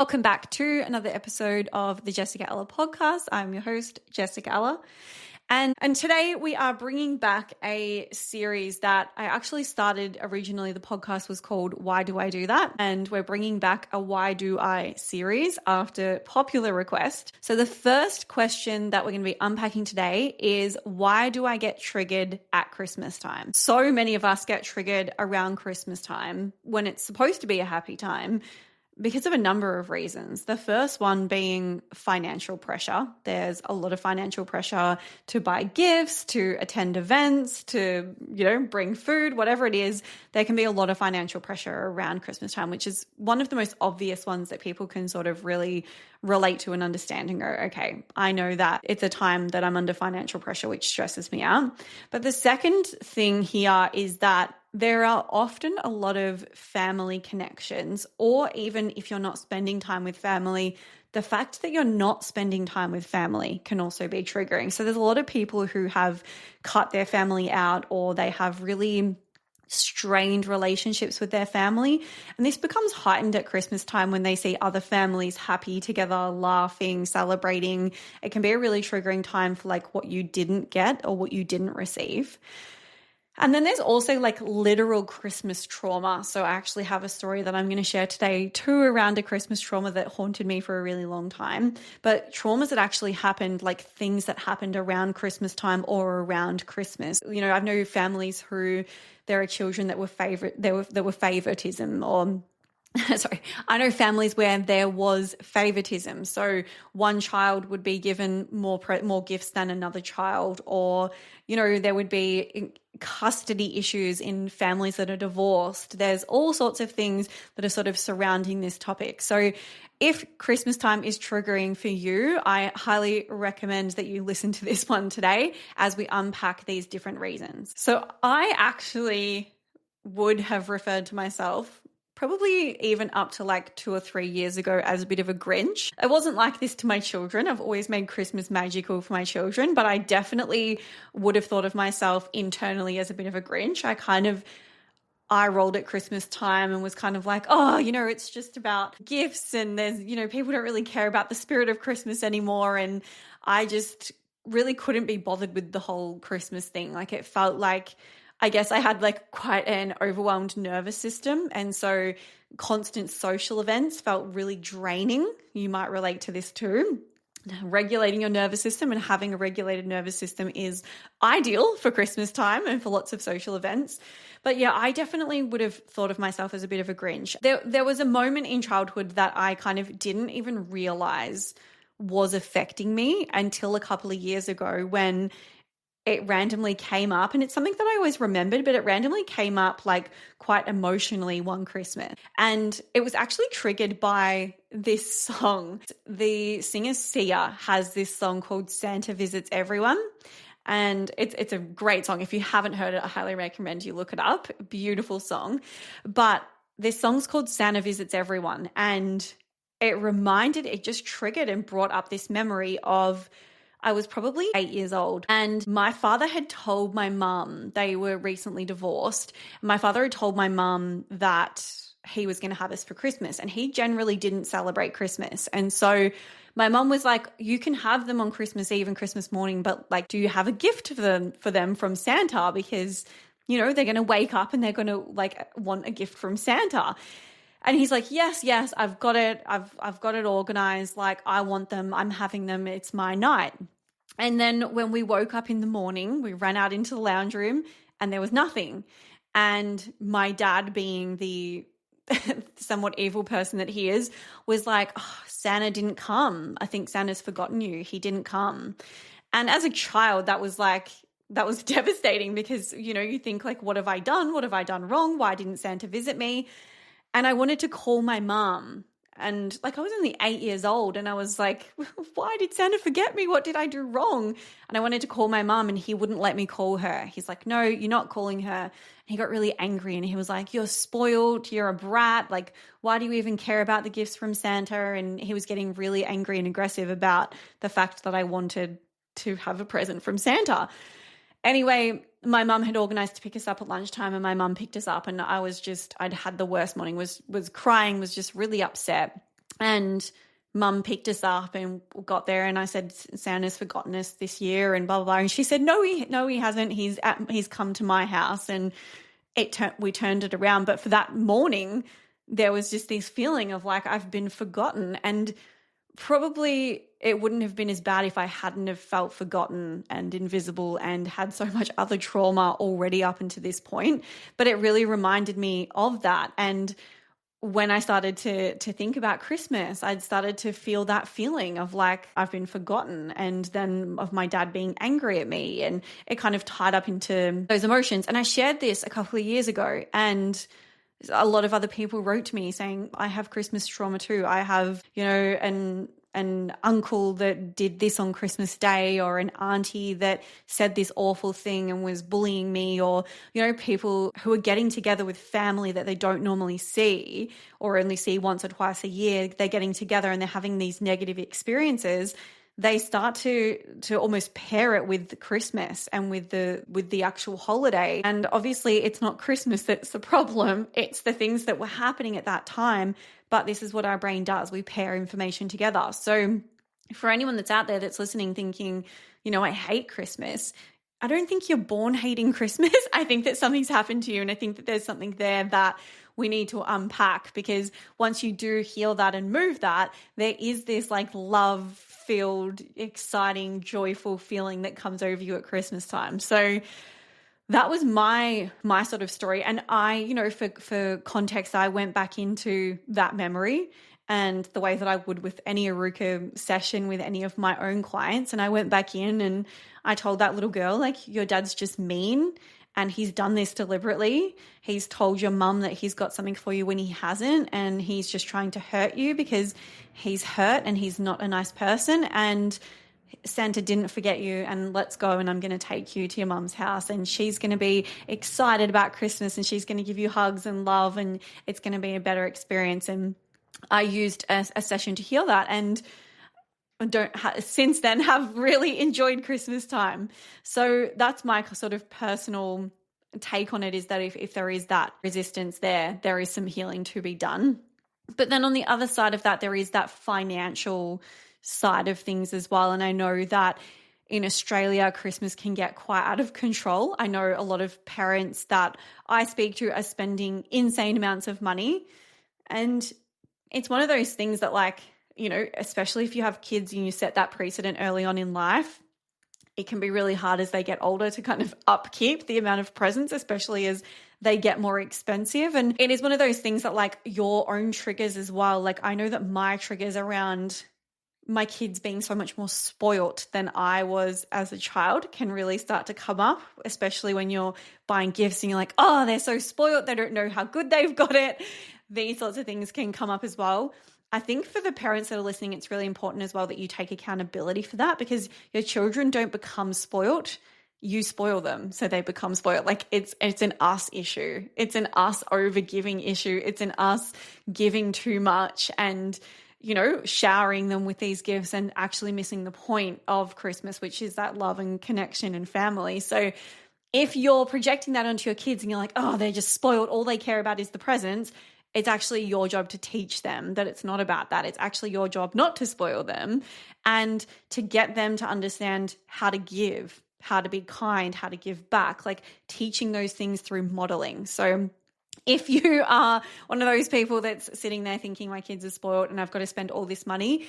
Welcome back to another episode of the Jessica Ella podcast. I'm your host, Jessica Ella. And today we are bringing back a series that I actually started originally. The podcast was called Why Do I Do That? And we're bringing back a Why Do I series after popular request. So the first question that we're going to be unpacking today is, why do I get triggered at Christmas time? So many of us get triggered around Christmas time when it's supposed to be a happy time, because of a number of reasons. The first one being financial pressure. There's a lot of financial pressure to buy gifts, to attend events, to, bring food, whatever it is. There can be a lot of financial pressure around Christmas time, which is one of the most obvious ones that people can sort of really relate to and understand and go, okay, I know that it's a time that I'm under financial pressure, which stresses me out. But the second thing here is that there are often a lot of family connections, or even if you're not spending time with family, the fact that you're not spending time with family can also be triggering. So there's a lot of people who have cut their family out, or they have really strained relationships with their family. And this becomes heightened at Christmas time when they see other families happy together, laughing, celebrating. It can be a really triggering time for like what you didn't get or what you didn't receive. And then there's also like literal Christmas trauma. So I actually have a story that I'm going to share today too around a Christmas trauma that haunted me for a really long time. But traumas that actually happened, like things that happened around Christmas time or around Christmas. I've known families who there are children that were favoritism, or sorry, I know families where there was favoritism. So one child would be given more gifts than another child, or, there would be custody issues in families that are divorced. There's all sorts of things that are sort of surrounding this topic. So if Christmas time is triggering for you, I highly recommend that you listen to this one today as we unpack these different reasons. So I actually would have referred to myself probably even up to like 2 or 3 years ago as a bit of a Grinch. I wasn't like this to my children. I've always made Christmas magical for my children, but I definitely would have thought of myself internally as a bit of a Grinch. I rolled at Christmas time and was kind of like, it's just about gifts, and there's, people don't really care about the spirit of Christmas anymore. And I just really couldn't be bothered with the whole Christmas thing. Like, it felt like, I guess I had like quite an overwhelmed nervous system. And so constant social events felt really draining. You might relate to this too. Regulating your nervous system and having a regulated nervous system is ideal for Christmas time and for lots of social events. But yeah, I definitely would have thought of myself as a bit of a Grinch. There was a moment in childhood that I kind of didn't even realize was affecting me until a couple of years ago, when it randomly came up, and it's something that I always remembered, but it randomly came up like quite emotionally one Christmas. And it was actually triggered by this song. The singer Sia has this song called Santa Visits Everyone. And it's a great song. If you haven't heard it, I highly recommend you look it up. Beautiful song. But this song's called Santa Visits Everyone. And it just triggered and brought up this memory of, I was probably 8 years old, and my father had told my mum, they were recently divorced. My father had told my mum that he was going to have us for Christmas, and he generally didn't celebrate Christmas. And so my mum was like, you can have them on Christmas Eve and Christmas morning, but like, do you have a gift for them from Santa? Because, they're going to wake up and they're going to like want a gift from Santa. And he's like, yes, I've got it. I've got it organized. Like, I want them. I'm having them. It's my night. And then when we woke up in the morning, we ran out into the lounge room and there was nothing. And my dad, being the somewhat evil person that he is, was like, Santa didn't come. I think Santa's forgotten you. He didn't come. And as a child, that was devastating, because, you think like, what have I done? What have I done wrong? Why didn't Santa visit me? And I wanted to call my mom, and like, I was only 8 years old, and I was like, why did Santa forget me? What did I do wrong? And I wanted to call my mom, and he wouldn't let me call her. He's like, no, you're not calling her. And he got really angry, and he was like, you're spoiled. You're a brat. Like, why do you even care about the gifts from Santa? And he was getting really angry and aggressive about the fact that I wanted to have a present from Santa. Anyway, my mum had organized to pick us up at lunchtime, and my mum picked us up, and I'd had the worst morning, was crying, was just really upset. And Mum picked us up and got there, and I said, Santa's forgotten us this year and blah, blah, blah. And she said, no, he hasn't. He's come to my house, and we turned it around. But for that morning, there was just this feeling of like, I've been forgotten. And probably it wouldn't have been as bad if I hadn't have felt forgotten and invisible and had so much other trauma already up until this point. But it really reminded me of that. And when I started to think about Christmas, I'd started to feel that feeling of like I've been forgotten, and then of my dad being angry at me, and it kind of tied up into those emotions. And I shared this a couple of years ago, and a lot of other people wrote to me saying, I have Christmas trauma too. I have, an uncle that did this on Christmas Day, or an auntie that said this awful thing and was bullying me, or, people who are getting together with family that they don't normally see or only see once or twice a year. They're getting together and they're having these negative experiences. They start to almost pair it with Christmas and with the actual holiday. And obviously it's not Christmas that's the problem. It's the things that were happening at that time. But this is what our brain does. We pair information together. So for anyone that's out there that's listening thinking, I hate Christmas, I don't think you're born hating Christmas. I think that something's happened to you. And I think that there's something there that we need to unpack, because once you do heal that and move that, there is this like love-filled, exciting, joyful feeling that comes over you at Christmas time. So that was my sort of story. And I, for context, I went back into that memory and the way that I would with any Aruka session with any of my own clients. And I went back in and I told that little girl, like, your dad's just mean. And he's done this deliberately. He's told your mum that he's got something for you when he hasn't. And he's just trying to hurt you because he's hurt and he's not a nice person. And Santa didn't forget you, and let's go, and I'm going to take you to your mum's house, and she's going to be excited about Christmas, and she's going to give you hugs and love, and it's going to be a better experience. And I used a session to heal that, and since then have really enjoyed Christmas time. So that's my sort of personal take on it, is that if there is that resistance there is some healing to be done. But then on the other side of that, there is that financial side of things as well. And I know that in Australia, Christmas can get quite out of control. I know a lot of parents that I speak to are spending insane amounts of money. And it's one of those things that, like, especially if you have kids and you set that precedent early on in life, it can be really hard as they get older to kind of upkeep the amount of presents, especially as they get more expensive. And it is one of those things that, like, your own triggers as well. Like, I know that my triggers around my kids being so much more spoilt than I was as a child can really start to come up, especially when you're buying gifts and you're like, oh, they're so spoilt, they don't know how good they've got it. These sorts of things can come up as well. I think for the parents that are listening, it's really important as well that you take accountability for that, because your children don't become spoilt. You spoil them, so they become spoiled. Like, it's an us issue. It's an us over-giving issue. It's an us giving too much and showering them with these gifts and actually missing the point of Christmas, which is that love and connection and family. So if you're projecting that onto your kids and you're like, oh, they're just spoiled, all they care about is the presents, it's actually your job to teach them that it's not about that. It's actually your job not to spoil them, and to get them to understand how to give, how to be kind, how to give back, like teaching those things through modeling. So if you are one of those people that's sitting there thinking my kids are spoiled and I've got to spend all this money,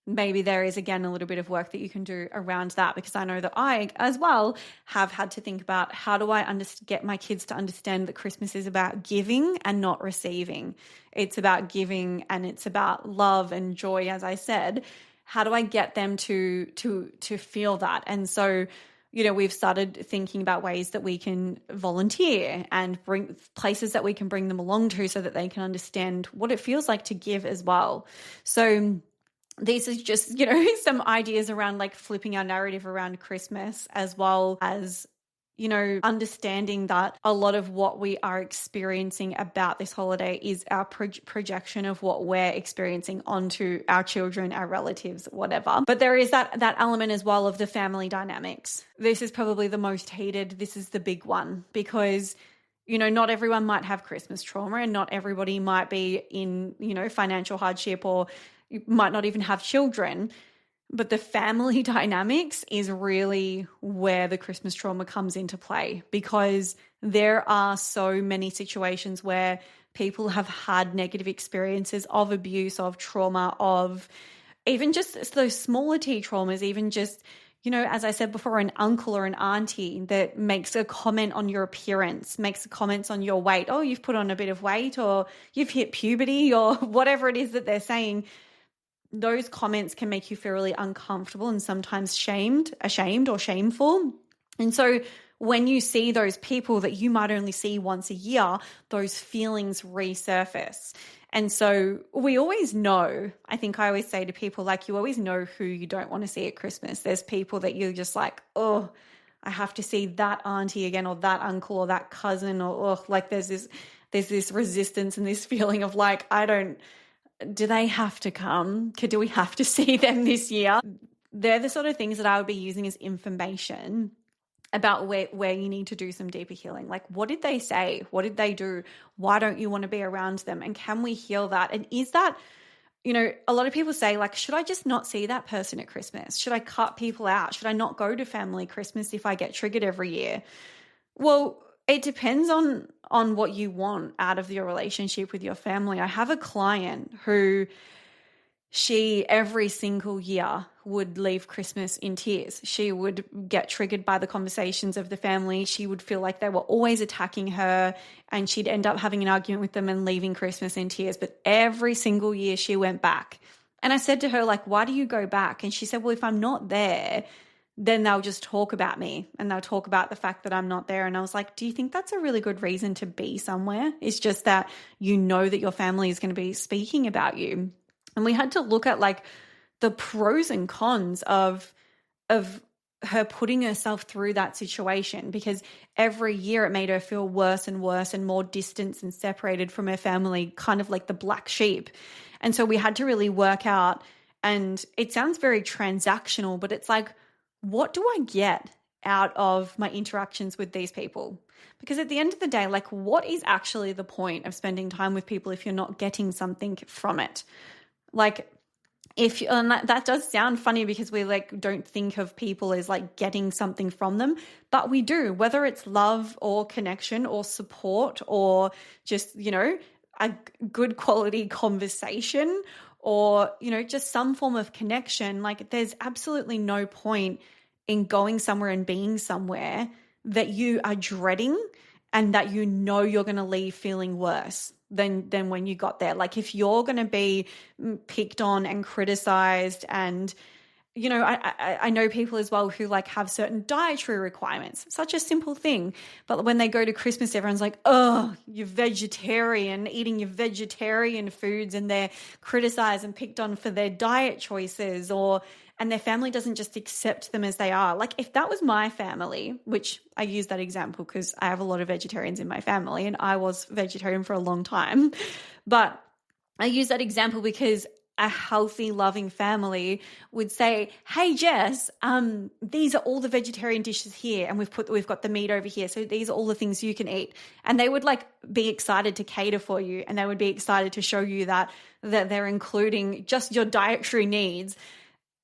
maybe there is, again, a little bit of work that you can do around that, because I know that I, as well, have had to think about how do I get my kids to understand that Christmas is about giving and not receiving. It's about giving and it's about love and joy, as I said. How do I get them to feel that? And so, we've started thinking about ways that we can volunteer and bring places that we can bring them along to so that they can understand what it feels like to give as well. So these is just, some ideas around like flipping our narrative around Christmas, as well as, understanding that a lot of what we are experiencing about this holiday is our projection of what we're experiencing onto our children, our relatives, whatever. But there is that element as well of the family dynamics. This is probably the most hated. This is the big one, because not everyone might have Christmas trauma, and not everybody might be in, financial hardship, or might not even have children. But the family dynamics is really where the Christmas trauma comes into play, because there are so many situations where people have had negative experiences of abuse, of trauma, of even just those smaller T traumas, even just, as I said before, an uncle or an auntie that makes a comment on your appearance, makes comments on your weight. Oh, you've put on a bit of weight, or you've hit puberty, or whatever it is that they're saying. Those comments can make you feel really uncomfortable and sometimes ashamed or shameful. And so when you see those people that you might only see once a year, those feelings resurface. And so we always know, I think I always say to people, like, you always know who you don't want to see at Christmas. There's people that you're just like, oh, I have to see that auntie again, or that uncle, or that cousin, or like there's this resistance and this feeling of like, do they have to come? Do we have to see them this year? They're the sort of things that I would be using as information about where you need to do some deeper healing. Like, what did they say? What did they do? Why don't you want to be around them? And can we heal that? And is that, a lot of people say, like, should I just not see that person at Christmas? Should I cut people out? Should I not go to family Christmas if I get triggered every year? Well, it depends on what you want out of your relationship with your family. I have a client who, she every single year would leave Christmas in tears. She would get triggered by the conversations of the family. She would feel like they were always attacking her, and she'd end up having an argument with them and leaving Christmas in tears. But every single year she went back. And I said to her, like, why do you go back? And she said, well, if I'm not there, then they'll just talk about me, and they'll talk about the fact that I'm not there. And I was like, do you think that's a really good reason to be somewhere? It's just that that your family is going to be speaking about you. And we had to look at like the pros and cons of her putting herself through that situation, because every year it made her feel worse and worse and more distanced and separated from her family, kind of like the black sheep. And so we had to really work out, and it sounds very transactional, but it's like, what do I get out of my interactions with these people? Because at the end of the day, like, what is actually the point of spending time with people if you're not getting something from it? Like, and that does sound funny, because we like don't think of people as like getting something from them, but we do, whether it's love or connection or support, or just, a good quality conversation, or, just some form of connection. Like, there's absolutely no point in going somewhere and being somewhere that you are dreading and that you're going to leave feeling worse than when you got there. Like, if you're going to be picked on and criticized, and I know people as well who like have certain dietary requirements, such a simple thing. But when they go to Christmas, everyone's like, oh, you're vegetarian, eating your vegetarian foods, and they're criticized and picked on for their diet choices, and their family doesn't just accept them as they are. Like, if that was my family, which I use that example because I have a lot of vegetarians in my family, and I was vegetarian for a long time, but I use that example because a healthy, loving family would say, hey, Jess, these are all the vegetarian dishes here, and we've got the meat over here, so these are all the things you can eat. And they would like be excited to cater for you, and they would be excited to show you that they're including just your dietary needs.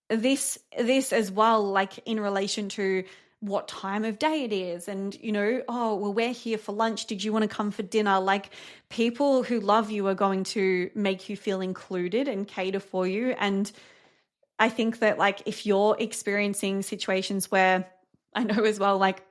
This as well, like in relation to what time of day it is, and oh, well, we're here for lunch, did you want to come for dinner? Like, people who love you are going to make you feel included and cater for you. And I think that, like, if you're experiencing situations where, I know as well, like,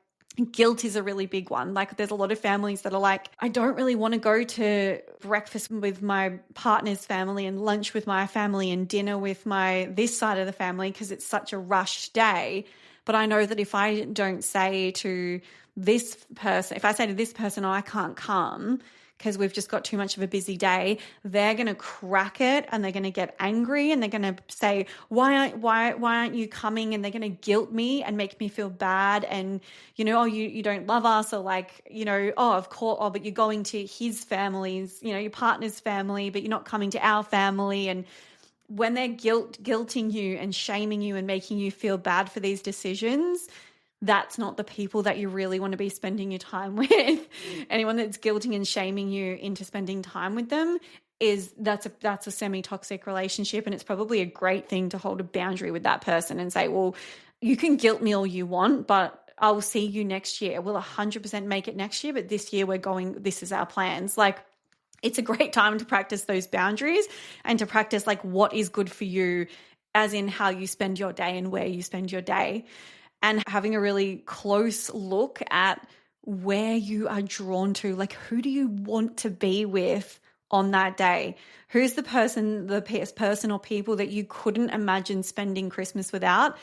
guilt is a really big one. Like, there's a lot of families that are like, I don't really want to go to breakfast with my partner's family and lunch with my family and dinner with this side of the family because it's such a rushed day. But I know that if I don't say to this person, if I say to this person, oh, I can't come because we've just got too much of a busy day, they're going to crack it, and they're going to get angry, and they're going to say, why aren't you coming? And they're going to guilt me and make me feel bad. And, oh, you don't love us, or like, oh, of course, oh, but you're going to his family's, your partner's family, but you're not coming to our family. And when they're guilting you and shaming you and making you feel bad for these decisions, that's not the people that you really want to be spending your time with. Anyone that's guilting and shaming you into spending time with them that's a semi-toxic relationship. And it's probably a great thing to hold a boundary with that person and say, well, you can guilt me all you want, but I'll see you next year. We'll 100% make it next year, but this year this is our plans. Like, it's a great time to practice those boundaries and to practice like what is good for you, as in how you spend your day and where you spend your day, and having a really close look at where you are drawn to. Like, who do you want to be with on that day? Who's the person or people that you couldn't imagine spending Christmas without?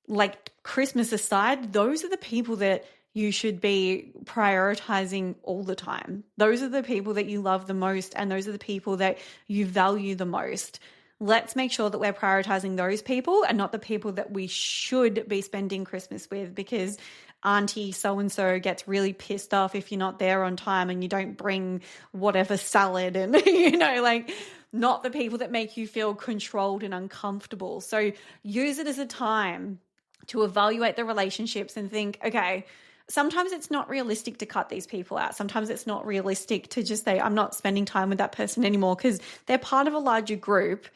Like, Christmas aside, those are the people that you should be prioritizing all the time. Those are the people that you love the most, and those are the people that you value the most. Let's make sure that we're prioritizing those people and not the people that we should be spending Christmas with, because auntie so-and-so gets really pissed off if you're not there on time and you don't bring whatever salad, and, like, not the people that make you feel controlled and uncomfortable. So use it as a time to evaluate the relationships and think, okay, sometimes it's not realistic to cut these people out. Sometimes it's not realistic to just say, I'm not spending time with that person anymore, because they're part of a larger group.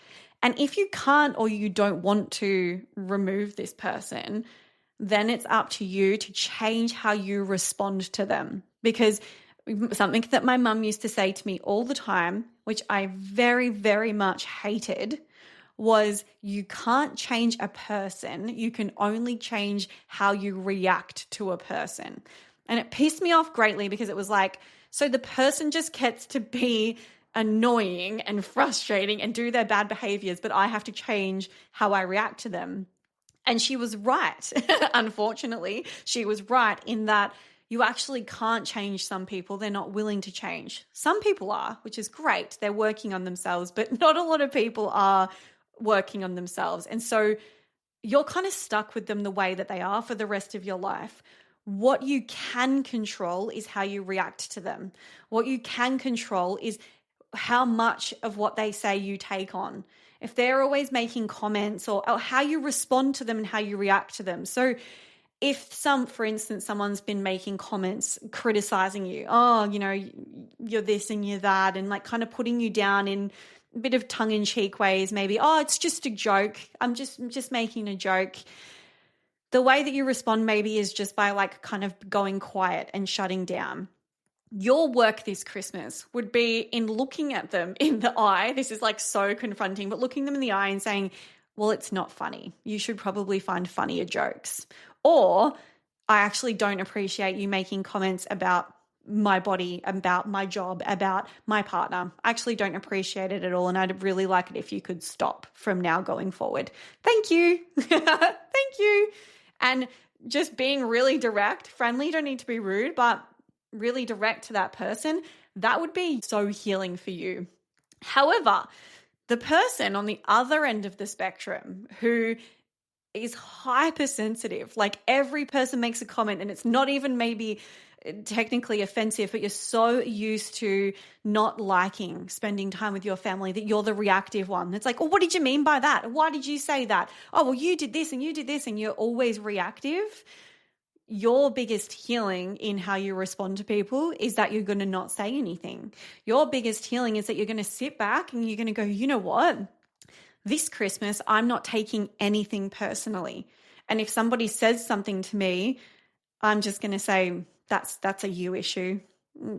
And if you can't or you don't want to remove this person, then it's up to you to change how you respond to them. Because something that my mum used to say to me all the time, which I very, very much hated, was, you can't change a person. You can only change how you react to a person. And it pissed me off greatly, because it was like, so the person just gets to be annoying and frustrating and do their bad behaviors, but I have to change how I react to them. And she was right. Unfortunately, she was right in that you actually can't change some people. They're not willing to change. Some people are, which is great. They're working on themselves, but not a lot of people are working on themselves. And so you're kind of stuck with them the way that they are for the rest of your life. What you can control is how you react to them. What you can control is how much of what they say you take on. If they're always making comments, or how you respond to them and how you react to them. So if for instance, someone's been making comments criticizing you, you're this and you're that, and like kind of putting you down in a bit of tongue-in-cheek ways, maybe, it's just a joke. I'm just making a joke. The way that you respond maybe is just by like kind of going quiet and shutting down. Your work this Christmas would be in looking at them in the eye. This is like so confronting, but looking them in the eye and saying, well, it's not funny. You should probably find funnier jokes. Or, I actually don't appreciate you making comments about my body, about my job, about my partner. I actually don't appreciate it at all, and I'd really like it if you could stop from now going forward. Thank you. Thank you. And just being really direct, friendly, you don't need to be rude, but really direct to that person, that would be so healing for you. However, the person on the other end of the spectrum who is hypersensitive, like every person makes a comment and it's not even maybe technically offensive, but you're so used to not liking spending time with your family that you're the reactive one. It's like, oh, what did you mean by that? Why did you say that? Oh, well, you did this and you did this, and you're always reactive. Your biggest healing in how you respond to people is that you're going to not say anything. Your biggest healing is that you're going to sit back and you're going to go, you know what? This Christmas, I'm not taking anything personally. And if somebody says something to me, I'm just going to say, that's a you issue.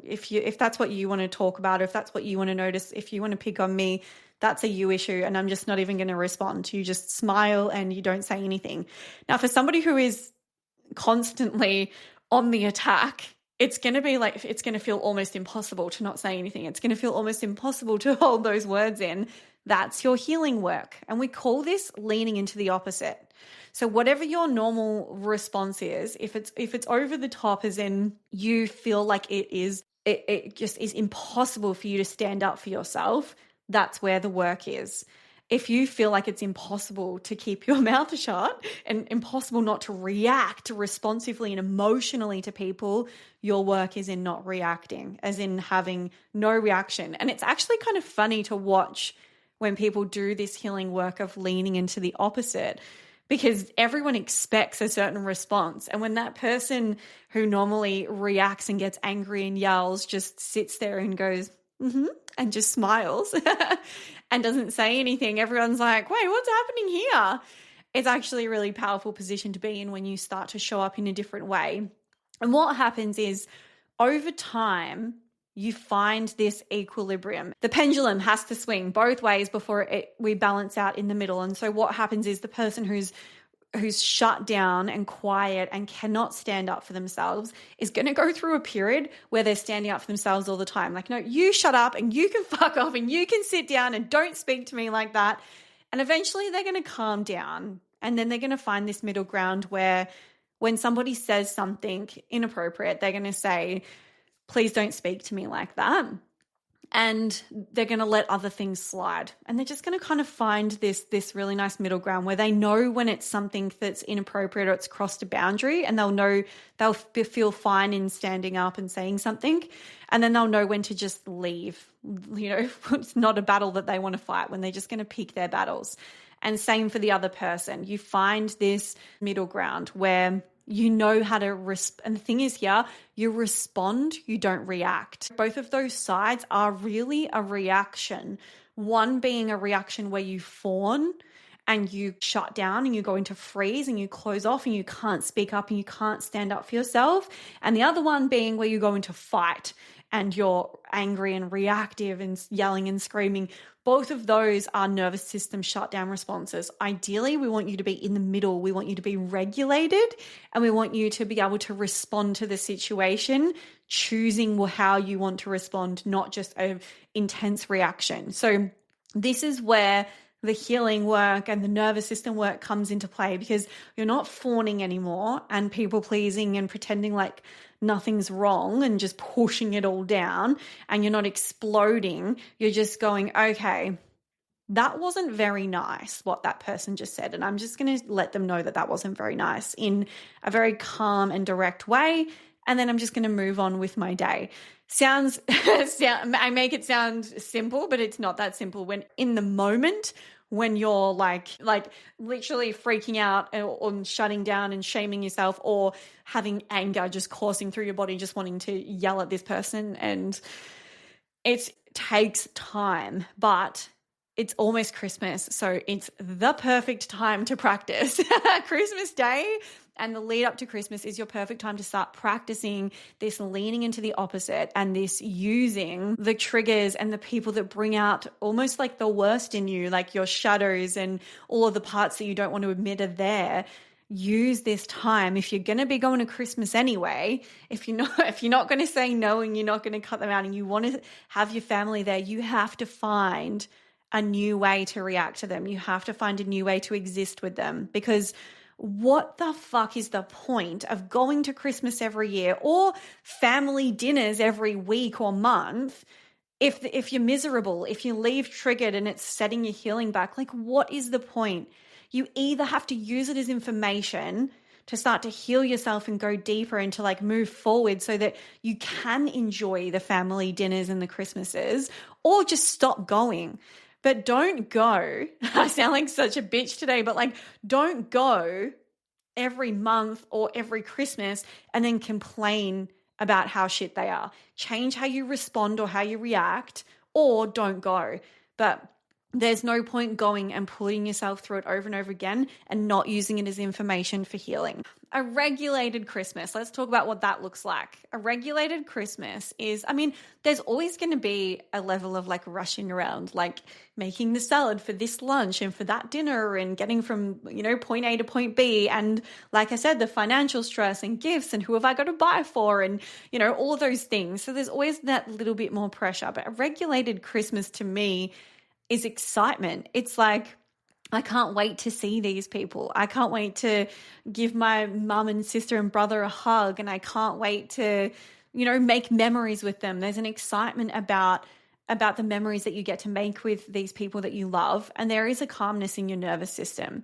If that's what you want to talk about, if that's what you want to notice, if you want to pick on me, that's a you issue. And I'm just not even going to respond. You just smile and you don't say anything. Now, for somebody who is constantly on the attack, it's going to feel almost impossible to not say anything. It's going to feel almost impossible to hold those words in. That's your healing work. And we call this leaning into the opposite. So whatever your normal response is, if it's over the top, as in you feel like it just is impossible for you to stand up for yourself, that's where the work is. If you feel like it's impossible to keep your mouth shut and impossible not to react responsively and emotionally to people, your work is in not reacting, as in having no reaction. And it's actually kind of funny to watch when people do this healing work of leaning into the opposite, because everyone expects a certain response. And when that person who normally reacts and gets angry and yells just sits there and goes, and just smiles and doesn't say anything, everyone's like, wait, what's happening here? It's actually a really powerful position to be in when you start to show up in a different way. And what happens is over time, you find this equilibrium. The pendulum has to swing both ways before we balance out in the middle. And so what happens is the person who's shut down and quiet and cannot stand up for themselves is going to go through a period where they're standing up for themselves all the time. Like, no, you shut up and you can fuck off and you can sit down and don't speak to me like that. And eventually they're going to calm down. And then they're going to find this middle ground where when somebody says something inappropriate, they're going to say, please don't speak to me like that. And they're going to let other things slide. And they're just going to kind of find this really nice middle ground where they know when it's something that's inappropriate or it's crossed a boundary, and they'll feel fine in standing up and saying something. And then they'll know when to just leave. You know, it's not a battle that they want to fight, when they're just going to pick their battles. And same for the other person. You find this middle ground where you know how to and the thing is here, you respond, you don't react. Both of those sides are really a reaction. One being a reaction where you fawn and you shut down and you go into freeze and you close off and you can't speak up and you can't stand up for yourself. And the other one being where you go into fight and you're angry and reactive and yelling and screaming. Both of those are nervous system shutdown responses. Ideally, we want you to be in the middle. We want you to be regulated, and we want you to be able to respond to the situation, choosing how you want to respond, not just an intense reaction. So this is where the healing work and the nervous system work comes into play, because you're not fawning anymore and people pleasing and pretending like nothing's wrong and just pushing it all down, and you're not exploding. You're just going, okay, that wasn't very nice what that person just said, and I'm just going to let them know that that wasn't very nice in a very calm and direct way, and then I'm just going to move on with my day. I make it sound simple, but it's not that simple. When in the moment, when you're like literally freaking out or shutting down and shaming yourself, or having anger just coursing through your body, just wanting to yell at this person. And it takes time, but it's almost Christmas. So it's the perfect time to practice. Christmas Day and the lead up to Christmas is your perfect time to start practicing this leaning into the opposite, and this using the triggers and the people that bring out almost like the worst in you, like your shadows and all of the parts that you don't want to admit are there. Use this time. If you're going to be going to Christmas anyway, if you're not going to say no and you're not going to cut them out and you want to have your family there, you have to find a new way to react to them. You have to find a new way to exist with them, because what the fuck is the point of going to Christmas every year or family dinners every week or month if you're miserable, if you leave triggered and it's setting your healing back? Like, what is the point? You either have to use it as information to start to heal yourself and go deeper and to like move forward so that you can enjoy the family dinners and the Christmases, or just stop going. But don't go. I sound like such a bitch today, but like, don't go every month or every Christmas and then complain about how shit they are. Change how you respond or how you react, or don't go. But there's no point going and putting yourself through it over and over again and not using it as information for healing. A regulated Christmas. Let's talk about what that looks like. A regulated Christmas is, there's always going to be a level of like rushing around, like making the salad for this lunch and for that dinner and getting from, point A to point B. And like I said, the financial stress and gifts and who have I got to buy for and, all of those things. So there's always that little bit more pressure. But a regulated Christmas to me is excitement. It's like, I can't wait to see these people. I can't wait to give my mum and sister and brother a hug, and I can't wait to, make memories with them. There's an excitement about the memories that you get to make with these people that you love, and there is a calmness in your nervous system.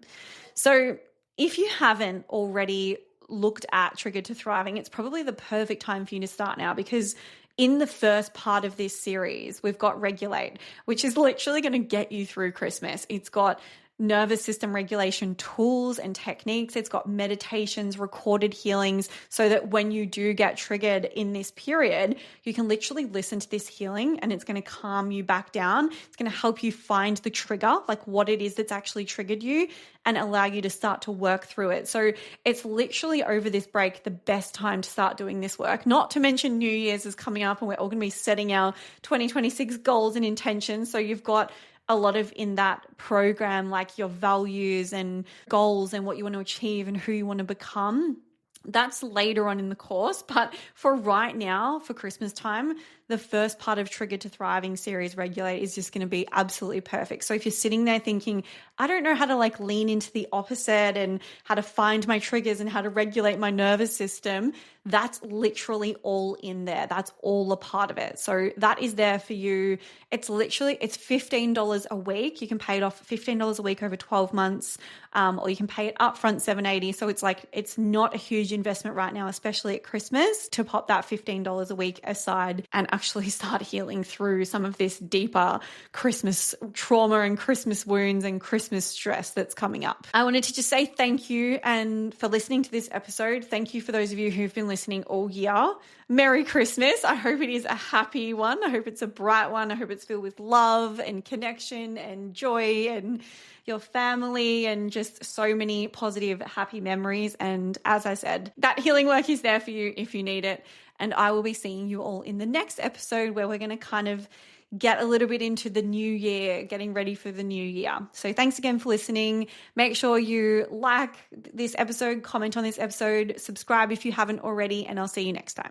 So if you haven't already looked at Triggered to Thriving, it's probably the perfect time for you to start now, because in the first part of this series, we've got Regulate, which is literally going to get you through Christmas. It's got nervous system regulation tools and techniques. It's got meditations, recorded healings, so that when you do get triggered in this period, you can literally listen to this healing and it's going to calm you back down. It's going to help you find the trigger, like what it is that's actually triggered you, and allow you to start to work through it. So it's literally over this break the best time to start doing this work. Not to mention New Year's is coming up and we're all going to be setting our 2026 goals and intentions. So you've got a lot of in that program, like your values and goals and what you want to achieve and who you want to become. That's later on in the course. But for right now, for Christmas time, the first part of Trigger to Thriving series Regulate is just going to be absolutely perfect. So if you're sitting there thinking, I don't know how to like lean into the opposite and how to find my triggers and how to regulate my nervous system, that's literally all in there. That's all a part of it. So that is there for you. It's $15 a week. You can pay it off $15 a week over 12 months, or you can pay it upfront $780. So it's not a huge investment right now, especially at Christmas, to pop that $15 a week aside and actually start healing through some of this deeper Christmas trauma and Christmas wounds and Christmas stress that's coming up. I wanted to just say thank you and for listening to this episode. Thank you for those of you who've been listening all year. Merry Christmas. I hope it is a happy one. I hope it's a bright one. I hope it's filled with love and connection and joy and your family and just so many positive, happy memories. And as I said, that healing work is there for you if you need it. And I will be seeing you all in the next episode where we're going to kind of get a little bit into the new year, getting ready for the new year. So thanks again for listening. Make sure you like this episode, comment on this episode, subscribe if you haven't already, and I'll see you next time.